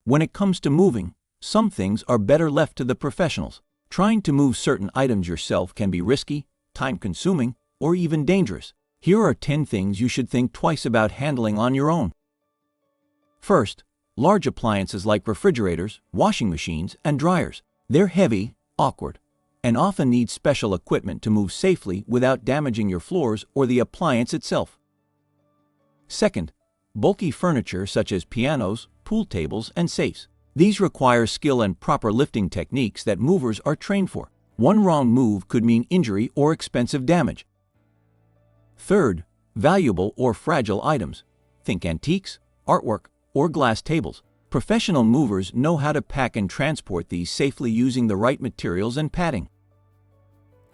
When it comes to moving, some things are better left to the professionals. Trying to move certain items yourself can be risky, time-consuming, or even dangerous. Here are 10 things you should think twice about handling on your own. First, large appliances like refrigerators, washing machines, and dryers. They're heavy, awkward, and often need special equipment to move safely without damaging your floors or the appliance itself. Second, bulky furniture such as pianos, pool tables, and safes. These require skill and proper lifting techniques that movers are trained for. One wrong move could mean injury or expensive damage. Third, valuable or fragile items. Think antiques, artwork, or glass tables. Professional movers know how to pack and transport these safely using the right materials and padding.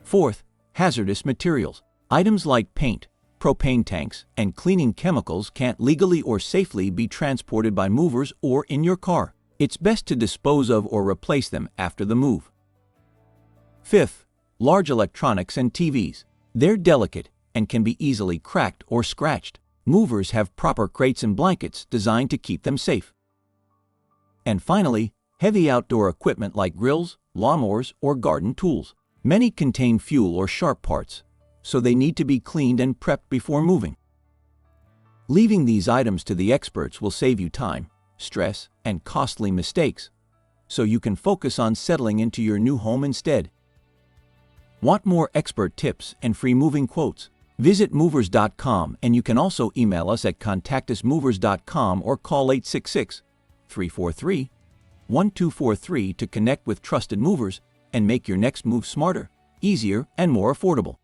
Fourth, hazardous materials. Items like paint, propane tanks, and cleaning chemicals can't legally or safely be transported by movers or in your car. It's best to dispose of or replace them after the move. Fifth, large electronics and TVs. They're delicate and can be easily cracked or scratched. Movers have proper crates and blankets designed to keep them safe. And finally, heavy outdoor equipment like grills, lawnmowers, or garden tools. Many contain fuel or sharp parts, so they need to be cleaned and prepped before moving. Leaving these items to the experts will save you time, stress, and costly mistakes, so you can focus on settling into your new home instead. Want more expert tips and free moving quotes? Visit movers.com, and you can also email us at contactusmovers.com or call 866-343-1243 to connect with trusted movers and make your next move smarter, easier, and more affordable.